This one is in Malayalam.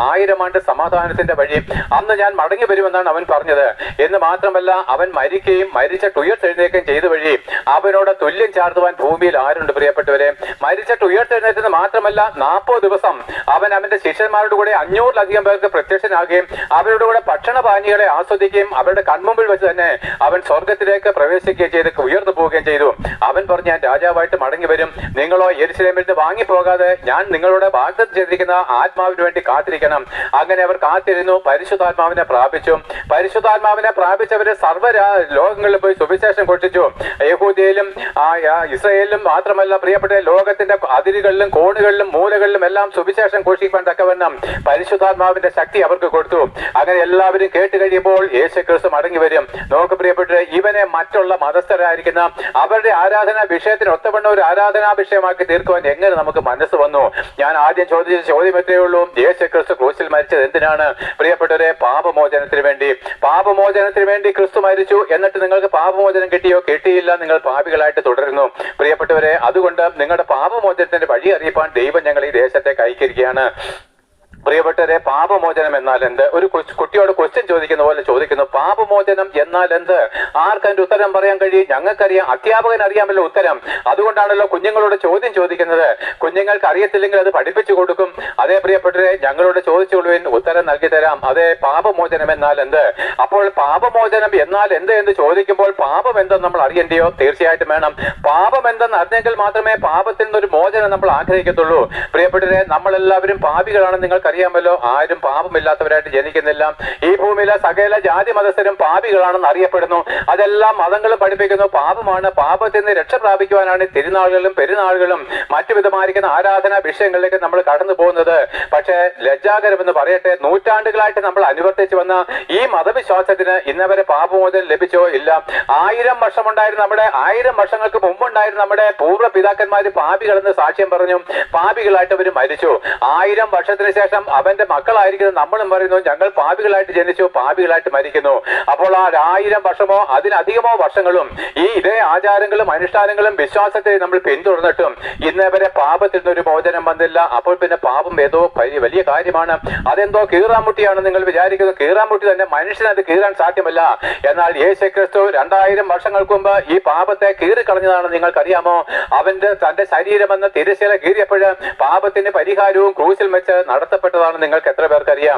1000 ആണ്ട് സമാധാനത്തിന്റെ വഴി. അന്ന് ഞാൻ മടങ്ങി വരുമെന്നാണ് അവൻ പറഞ്ഞത്. എന്ന് മാത്രമല്ല, അവൻ മരിക്കുകയും മരിച്ചിട്ട് ഉയർത്തെഴുന്നേൽക്കുകയും ചെയ്ത വഴി അവനോട് തുല്യം ചാർത്തുവാൻ ഭൂമിയിൽ ആരുണ്ട് പ്രിയപ്പെട്ടവരെ? മരിച്ചിട്ട് ഉയർത്തെഴുന്നേറ്റത് മാത്രമല്ല, 40 ദിവസം അവൻ അവന്റെ ശിഷ്യന്മാരുടെ കൂടെ 500-ലധികം പേർക്ക് പ്രത്യക്ഷനാകുകയും അവരുടെ കൂടെ ഭക്ഷണപാനീയങ്ങളെ ആസ്വദിക്കുകയും അവരുടെ കൺമുമ്പിൽ വെച്ച് തന്നെ അവൻ സ്വർഗത്തിലേക്ക് പ്രവേശിക്കുകയും ചെയ്ത് ഉയർന്നു പോവുകയും ചെയ്തു. അവൻ പറഞ്ഞു, ഞാൻ രാജാവായിട്ട് മടങ്ങി വരും. നിങ്ങളോ യെരൂശലേമിൽ നിന്ന് വാങ്ങിപ്പോകാതെ ഞാൻ നിങ്ങളോട് വാഗ്ദത്തം ചെയ്തിരിക്കുന്ന ആത്മാവിന് വേണ്ടി കാത്തിരിക്കണം. അങ്ങനെ അവർ കാത്തിരുന്നു. പരിശുദ്ധാത്മാവിനെ പ്രാപിച്ചു. പരിശുദ്ധാത്മാവിനെ പ്രാപിച്ചവര് സർവ്വ ലോകങ്ങളിൽ പോയി സുവിശേഷം ഘോഷിച്ചു. യഹൂദയിലും ഇസ്രായേലിലും മാത്രമല്ല പ്രിയപ്പെട്ട, ലോകത്തിന്റെ അതിരുകളിലും കോണുകളിലും മൂലകളിലും എല്ലാം സുവിശേഷം ഘോഷിക്കാൻ തക്കവണ്ണം പരിശുദ്ധാത്മാവിന്റെ ശക്തി അവർക്ക് കൊടുത്തു. അങ്ങനെ എല്ലാവരും കേട്ട് കഴിയുമ്പോൾ യേശു ക്രിസ്തു മടങ്ങി വരും. നോക്ക് പ്രിയപ്പെട്ടവരെ, ഇവനെ മറ്റുള്ള മതസ്ഥരായിരിക്കുന്ന അവരുടെ ആരാധനാ വിഷയത്തിന് ഒത്തവണ്ണം ഒരു ആരാധനാ വിഷയമാക്കി തീർക്കുവാൻ എങ്ങനെ നമുക്ക് മനസ്സ് വന്നു? ഞാൻ ആദ്യം ചോദിച്ച ചോദ്യം എത്രയേ ഉള്ളൂ. യേശു ക്രിസ്തു ക്രൂശിൽ മരിച്ചത് എന്തിനാണ് പ്രിയപ്പെട്ടവരെ? പാപമോചനത്തിന് വേണ്ടി. പാപമോചനത്തിന് വേണ്ടി ക്രിസ്തു മരിച്ചു. എന്നിട്ട് നിങ്ങൾക്ക് പാപമോചനം കിട്ടിയോ? കിട്ടിയില്ല. നിങ്ങൾ പാപികളായിട്ട് തുടരുന്നു പ്രിയപ്പെട്ടവരെ. അതുകൊണ്ട് നിങ്ങളുടെ പാപമോചനത്തിന്റെ വഴി അറിയിപ്പാൻ ദൈവം ഞങ്ങൾ ഈ ദേശത്തേക്ക് അയച്ചിരിക്കുകയാണ്. പ്രിയപ്പെട്ടവരെ, പാപമോചനം എന്നാൽ എന്ത്? ഒരു കുട്ടിയോട് ക്വസ്റ്റ്യൻ ചോദിക്കുന്ന പോലെ ചോദിക്കുന്നു, പാപമോചനം എന്നാൽ എന്ത്? ആർക്കതിന്റെ ഉത്തരം പറയാൻ കഴിയും? ഞങ്ങൾക്കറിയാം, അധ്യാപകൻ അറിയാമല്ലോ ഉത്തരം. അതുകൊണ്ടാണല്ലോ കുഞ്ഞുങ്ങളോട് ചോദ്യം ചോദിക്കുന്നത്. കുഞ്ഞുങ്ങൾക്ക് അറിയത്തില്ലെങ്കിൽ അത് പഠിപ്പിച്ചു കൊടുക്കും. അതേ പ്രിയപ്പെട്ടവരെ, ഞങ്ങളോട് ചോദിച്ചുകൊള്ളുവിൻ, ഉത്തരം നൽകി തരാം. അതേ, പാപമോചനം എന്നാൽ എന്ത്? അപ്പോൾ പാപമോചനം എന്നാൽ എന്ത് എന്ന് ചോദിക്കുമ്പോൾ പാപം എന്തെന്ന് നമ്മൾ അറിയണ്ടയോ? തീർച്ചയായിട്ടും വേണം. പാപം എന്തെന്ന് അറിഞ്ഞെങ്കിൽ മാത്രമേ പാപത്തിൽ നിന്നൊരു മോചനം നമ്മൾ ആഗ്രഹിക്കത്തുള്ളൂ. പ്രിയപ്പെട്ടവരെ, നമ്മളെല്ലാവരും പാപികളാണ്. നിങ്ങൾക്കറിയാമല്ലോ, ആരും പാപമില്ലാത്തവരായിട്ട് ജനിക്കുന്നില്ല. ഈ ഭൂമിയിലെ സകല ജാതി മതസ്ഥരും പാപികളാണെന്ന് അറിയപ്പെടുന്നു. അതെല്ലാം മതങ്ങളും പഠിപ്പിക്കുന്നു. പാപമാണ്. പാപത്തിൽ നിന്ന് രക്ഷ പ്രാപിക്കുവാനാണ് തിരുനാളുകളും പെരുന്നാളുകളും മറ്റു വിധമായിരിക്കുന്ന ആരാധനാ വിഷയങ്ങളിലേക്ക് നമ്മൾ കടന്നു പോകുന്നത്. പക്ഷേ ലജ്ജാകരമെന്ന് പറയട്ടെ, നൂറ്റാണ്ടുകളായിട്ട് നമ്മൾ അനുവർത്തിച്ചു വന്ന ഈ മതവിശ്വാസത്തിന് ഇന്നവരെ പാപമോചനം ലഭിച്ചോ? ഇല്ല. 1000 വർഷമുണ്ടായിരുന്ന 1000 വർഷങ്ങൾക്ക് മുമ്പുണ്ടായിരുന്ന നമ്മുടെ പൂർവ്വ പിതാക്കന്മാര് പാപികളെന്ന് സാക്ഷ്യം പറഞ്ഞു. പാപികളായിട്ട് അവർ മരിച്ചു. 1000 വർഷത്തിന് ശേഷം അവന്റെ മക്കളായിരിക്കുന്ന നമ്മളും പറയുന്നു, ഞങ്ങൾ പാപികളായിട്ട് ജനിച്ചു, പാപികളായിട്ട് മരിക്കുന്നു. അപ്പോൾ ആ 1000 വർഷമോ അതിലധികമോ വർഷങ്ങളും ഇതേ ആചാരങ്ങളും അനുഷ്ഠാനങ്ങളും വിശ്വാസത്തെ നമ്മൾ പിന്തുടർന്നിട്ടും ഇന്നേവരെ പാപത്തിൽ നിന്നൊരു മോചനം വന്നില്ല. അപ്പോൾ പിന്നെ പാപം ഏതോ വലിയ കാര്യമാണ്. അതെന്തോ കീറാമുട്ടിയാണ് നിങ്ങൾ വിചാരിക്കുന്നു. കീറാമുട്ടി തന്നെ മനുഷ്യനത് കീറാൻ സാധ്യമല്ല. എന്നാൽ യേശു ക്രിസ്തു 2000 വർഷങ്ങൾക്ക് മുമ്പ് ഈ പാപത്തെ കീറിക്കളഞ്ഞതാണ്. നിങ്ങൾക്കറിയാമോ? തന്റെ ശരീരമെന്ന തിരശ്ശീല കീറിയപ്പോൾ പാപത്തിന് പരിഹാരവും ക്രൂശിൽ വെച്ച് നടത്തപ്പെട്ടതാണ്. നിങ്ങൾക്ക് എത്ര പേർക്കറിയാം?